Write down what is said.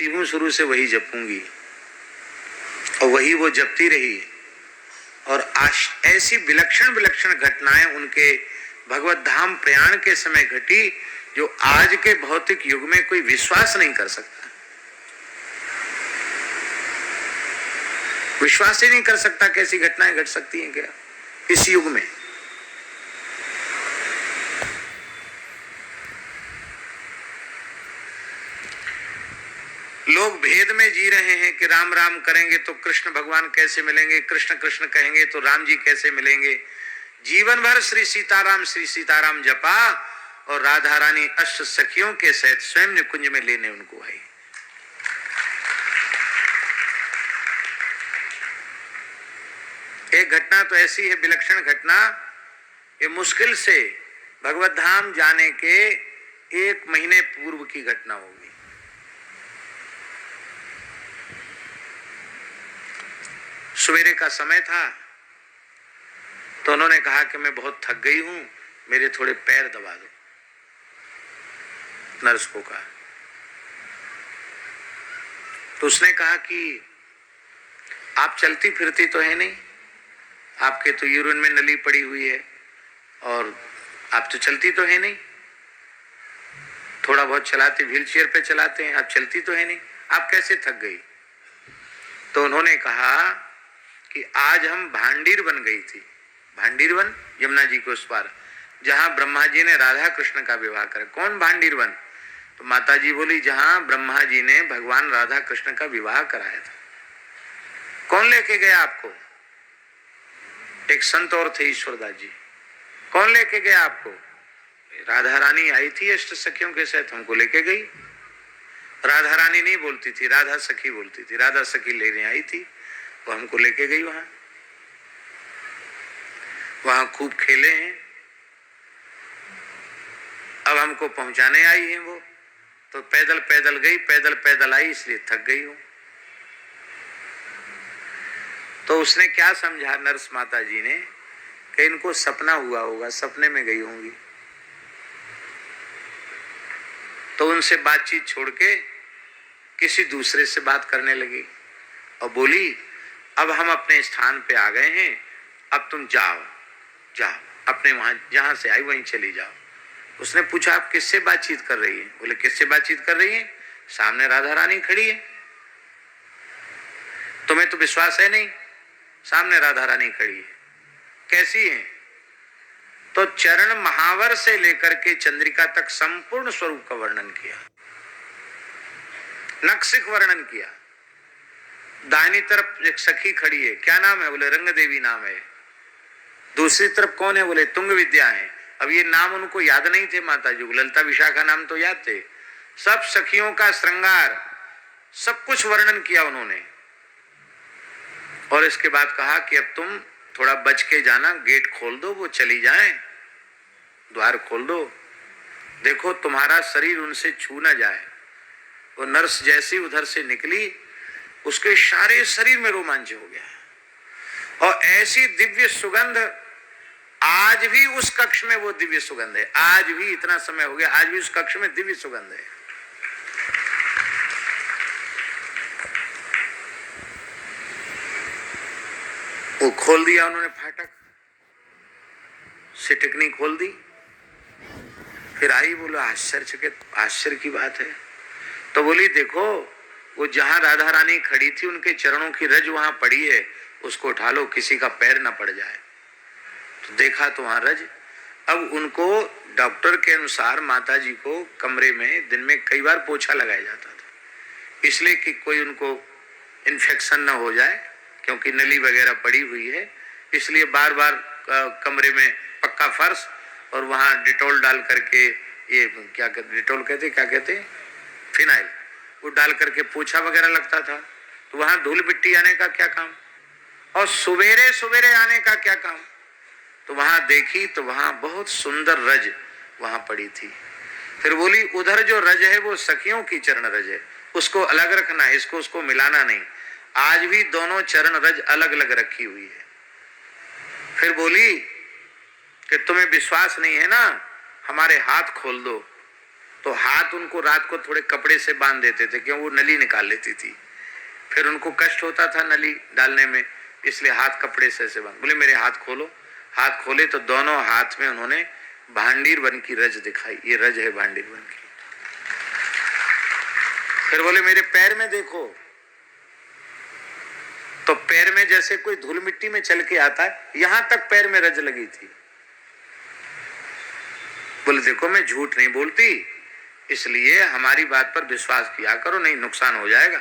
हूँ शुरू से वही जपूंगी, और वही वो जपती रही। और ऐसी विलक्षण विलक्षण घटनाएं उनके भगवत धाम प्रयाण के समय घटी जो आज के भौतिक युग में कोई विश्वास नहीं कर सकता, विश्वास ही नहीं कर सकता कैसी घटनाएं घट सकती हैं क्या इस युग में। लोग भेद में जी रहे हैं कि राम राम करेंगे तो कृष्ण भगवान कैसे मिलेंगे, कृष्ण कृष्ण कहेंगे तो राम जी कैसे मिलेंगे। जीवन भर श्री सीताराम जपा और राधा रानी अष्ट सखियों के सहित स्वयं निकुंज में लेने उनको आई। एक घटना तो ऐसी है विलक्षण घटना, ये मुश्किल से भगवत धाम जाने के 1 महीने पूर्व की घटना होगी। सवेरे का समय था तो उन्होंने कहा कि मैं बहुत थक गई हूं, मेरे थोड़े पैर दबा दो। नर्स को कहा तो उसने कहा कि आप चलती फिरती तो है नहीं, आपके तो यूरिन में नली पड़ी हुई है और आप तो चलती तो है नहीं, थोड़ा बहुत चलाते व्हील चेयर पे चलाते हैं, आप चलती तो है नहीं, आप कैसे थक गई। तो उन्होंने कहा कि आज हम भांडीर बन गई थी, भांडीर वन यमुना जी के उस पार जहां ब्रह्मा जी ने राधा कृष्ण का विवाह करा। कौन भांडीर वन? तो माता जी बोली जहां ब्रह्मा जी ने भगवान राधा कृष्ण का विवाह कराया था। कौन लेके गया आपको? एक संत और थे ईश्वरदास जी। कौन लेके गया आपको? राधा रानी आई थी अष्ट सखियों के साथ, हमको लेके गई। राधा रानी नहीं बोलती थी, राधा सखी बोलती थी, राधा सखी लेने आई थी, वो हमको लेके गई वहां खूब खेले हैं, अब हमको पहुंचाने आई है वो, तो पैदल पैदल गई, पैदल पैदल आई, इसलिए थक गई हूं। तो उसने क्या समझा नर्स माता जी ने कि इनको सपना हुआ होगा, सपने में गई होंगी। तो उनसे बातचीत छोड़ के किसी दूसरे से बात करने लगी और बोली अब हम अपने स्थान पे आ गए हैं, अब तुम जाओ अपने वहां जहां से आई वहीं चली जाओ। उसने पूछा आप किससे बातचीत कर रही है? बोले किससे बातचीत कर रही है? सामने राधा रानी खड़ी है, तुम्हें तो विश्वास है नहीं, सामने राधा रानी खड़ी है, कैसी है? तो चरण महावर से लेकर के चंद्रिका तक संपूर्ण स्वरूप का वर्णन किया, नक्सिक वर्णन किया। दाहिनी तरफ एक सखी खड़ी है, क्या नाम है? बोले रंग देवी नाम है। दूसरी तरफ कौन है? बोले तुंग विद्या है। अब ये नाम उनको याद नहीं थे माता जी को, ललिता विशाखा नाम तो याद थे। सब सखियों का श्रृंगार सब कुछ वर्णन किया उन्होंने, और इसके बाद कहा कि अब तुम थोड़ा बच के जाना, गेट खोल दो, वो चली जाएं, द्वार खोल दो, देखो तुम्हारा शरीर उनसे छू ना जाए। वो नर्स जैसी उधर से निकली, उसके सारे शरीर में रोमांच हो गया, और ऐसी दिव्य सुगंध, आज भी उस कक्ष में वो दिव्य सुगंध है, आज भी इतना समय हो गया, आज भी उस कक्ष में दिव्य सुगंध है। वो खोल दिया उन्होंने फाटक, सिटकनी खोल दी, फिर आई, बोलो आश्चर्य की बात है। तो बोली देखो वो जहां राधा रानी खड़ी थी उनके चरणों की रज वहां पड़ी है, उसको उठा लो, किसी का पैर ना पड़ जाए। तो देखा तो वहां रज। अब उनको डॉक्टर के अनुसार माता जी को कमरे में दिन में कई बार पोछा लगाया जाता था, इसलिए कि कोई उनको इन्फेक्शन ना हो जाए, क्योंकि नली वगैरह पड़ी हुई है, इसलिए बार बार कमरे में पक्का फर्श और वहां डिटॉल डाल करके, ये क्या कहते, डिटॉल कहते क्या कहते, फिनाइल, वो डाल करके पोछा वगैरह लगता था। तो वहां धूल मिट्टी आने का क्या काम, और सवेरे सवेरे आने का क्या काम। तो वहां देखी तो वहां बहुत सुंदर रज वहां पड़ी थी। फिर बोली उधर जो रज है वो सखियों की चरण रज है, उसको अलग रखना है, इसको उसको मिलाना नहीं। आज भी दोनों चरण रज अलग अलग रखी हुई है। फिर बोली कि तुम्हें विश्वास नहीं है ना, हमारे हाथ खोल दो। तो तो हाथ उनको रात को थोड़े कपड़े से बांध देते थे, क्यों? वो नली निकाल लेती थी, फिर उनको कष्ट होता था नली डालने में, इसलिए हाथ कपड़े से ऐसे बांध। बोले मेरे हाथ खोलो। हाथ खोले तो दोनों हाथ में उन्होंने भांडीर वन की रज दिखाई, ये रज है भांडीर वन की। फिर बोले मेरे पैर में देखो, तो पैर में जैसे कोई धूल मिट्टी में चल के आता है, यहां तक पैर में रज लगी थी। बोले देखो मैं झूठ नहीं बोलती, इसलिए हमारी बात पर विश्वास किया करो, नहीं नुकसान हो जाएगा।